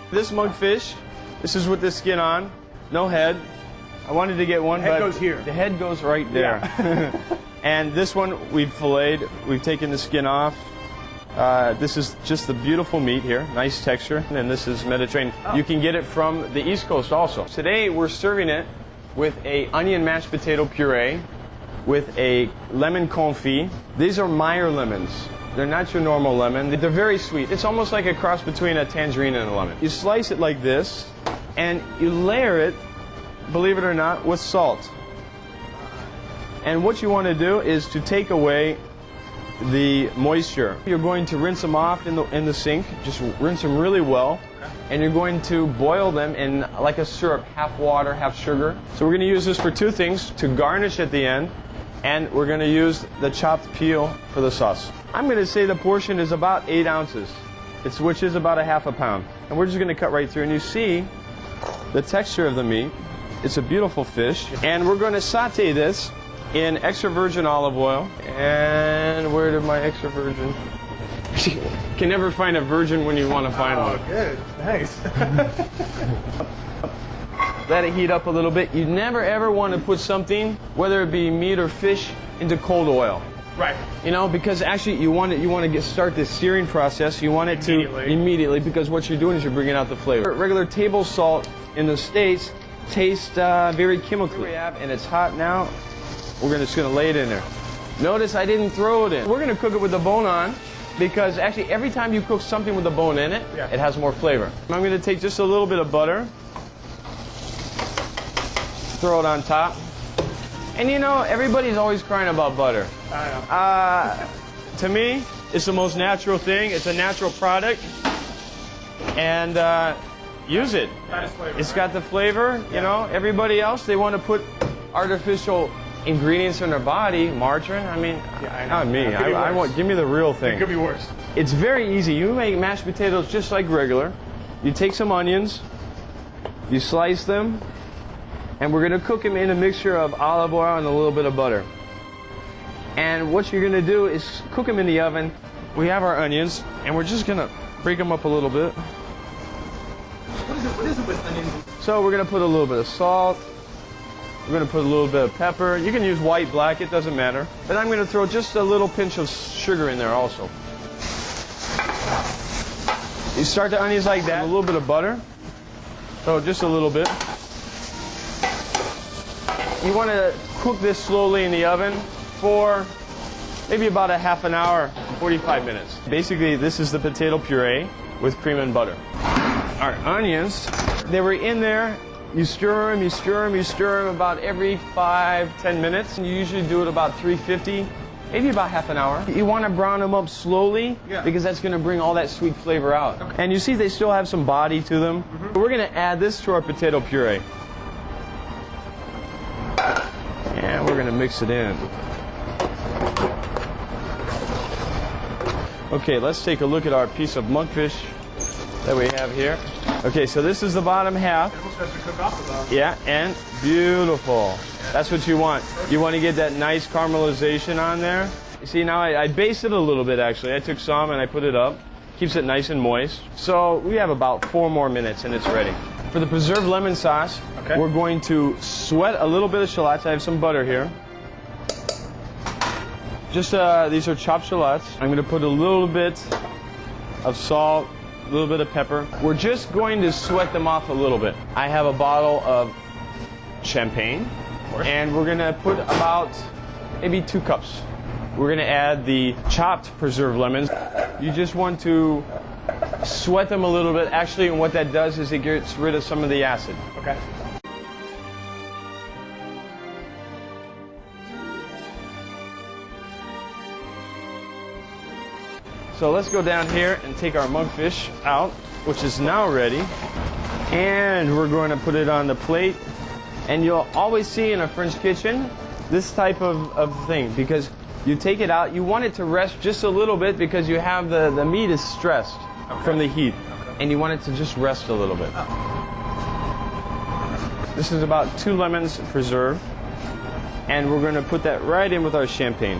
This monkfish, this is with the skin on, no head. I wanted to get one, The head but goes here. the head goes right there. Yeah. And this one we've filleted. We've taken the skin off. This is just the beautiful meat here, nice texture, and this is Mediterranean. You can get it from the East Coast also. Today we're serving it with a onion mashed potato puree, with a lemon confit. These are Meyer lemons. They're not your normal lemon. They're very sweet. It's almost like a cross between a tangerine and a lemon. You slice it like this, and you layer it, believe it or not, with salt. And what you want to do is to take away the moisture. You're going to rinse them off in the sink. Just rinse them really well. And you're going to boil them in like a syrup, half water, half sugar. So we're going to use this for two things, to garnish at the end, and we're going to use the chopped peel for the sauce. I'm going to say the portion is about 8 ounces, which is about a half a pound. And we're just going to cut right through, and you see the texture of the meat. It's a beautiful fish. And we're going to saute this in extra virgin olive oil. And where did my extra virgin? You can never find a virgin when you want to find one. Good. Nice. Let it heat up a little bit. You never ever want to put something, whether it be meat or fish, into cold oil. Right. You know, because actually you want to start this searing process. You want it to immediately, because what you're doing is you're bringing out the flavor. Regular table salt in the States tastes very chemically. And it's hot now. We're just going to lay it in there. Notice I didn't throw it in. We're going to cook it with the bone on, because actually every time you cook something with the bone in it, it has more flavor. I'm going to take just a little bit of butter, throw it on top. And you know, everybody's always crying about butter. I know. To me, it's the most natural thing. It's a natural product. And use it. It's got the flavor, you know. Everybody else, they want to put artificial ingredients in their body, margarine. I mean, not me. I want, give me the real thing. It could be worse. It's very easy. You make mashed potatoes just like regular. You take some onions, you slice them, and we're going to cook them in a mixture of olive oil and a little bit of butter. And what you're going to do is cook them in the oven. We have our onions, and we're just going to break them up a little bit. What is it with onions? So we're going to put a little bit of salt. We're going to put a little bit of pepper. You can use white, black, it doesn't matter. And I'm going to throw just a little pinch of sugar in there also. You start the onions like that, a little bit of butter. So just a little bit. You want to cook this slowly in the oven for maybe about a half an hour, 45 minutes. Basically, this is the potato puree with cream and butter. Our onions, they were in there. You stir them, you stir them, you stir them about every 5-10 minutes. You usually do it about 350, maybe about half an hour. You want to brown them up slowly, because that's going to bring all that sweet flavor out. Okay. And you see they still have some body to them. We're going to add this to our potato puree. And we're going to mix it in. Okay, let's take a look at our piece of monkfish that we have here. Okay, so this is the bottom half. It almost has to cook off the Yeah, and beautiful. That's what you want. You want to get that nice caramelization on there. You see, now I basted it a little bit, actually. I took some and I put it up. Keeps it nice and moist. So we have about 4 more minutes and it's ready. For the preserved lemon sauce, we're going to sweat a little bit of shallots. I have some butter here. Just, these are chopped shallots. I'm going to put a little bit of salt, a little bit of pepper. We're just going to sweat them off a little bit. I have a bottle of champagne, and we're going to put about maybe 2 cups. We're going to add the chopped preserved lemons. You just want to sweat them a little bit. Actually, and what that does is it gets rid of some of the acid. Okay. So let's go down here and take our monkfish out, which is now ready. And we're going to put it on the plate. And you'll always see in a French kitchen this type of thing, because you take it out, you want it to rest just a little bit, because you have the meat is stressed from the heat. And you want it to just rest a little bit. This is about 2 lemons preserved. And we're going to put that right in with our champagne.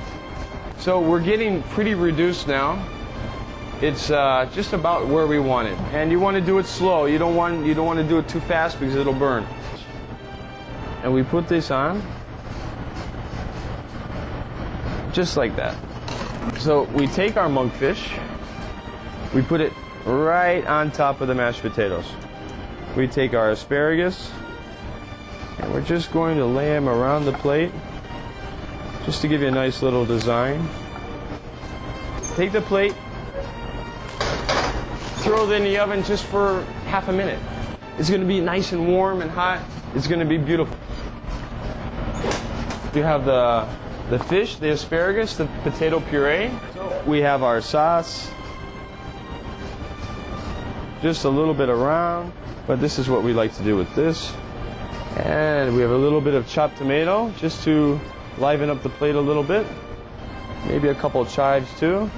So we're getting pretty reduced now. It's just about where we want it, and you want to do it slow. You don't want to do it too fast because it'll burn. And we put this on, just like that. So we take our monkfish, we put it right on top of the mashed potatoes. We take our asparagus, and we're just going to lay them around the plate, just to give you a nice little design. Take the plate, throw it in the oven just for half a minute. It's going to be nice and warm and hot. It's going to be beautiful. You have the fish, the asparagus, the potato puree. We have our sauce. Just a little bit around, but this is what we like to do with this. And we have a little bit of chopped tomato just to liven up the plate a little bit. Maybe a couple of chives too.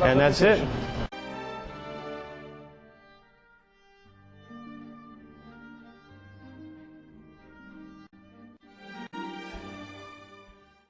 And that's it.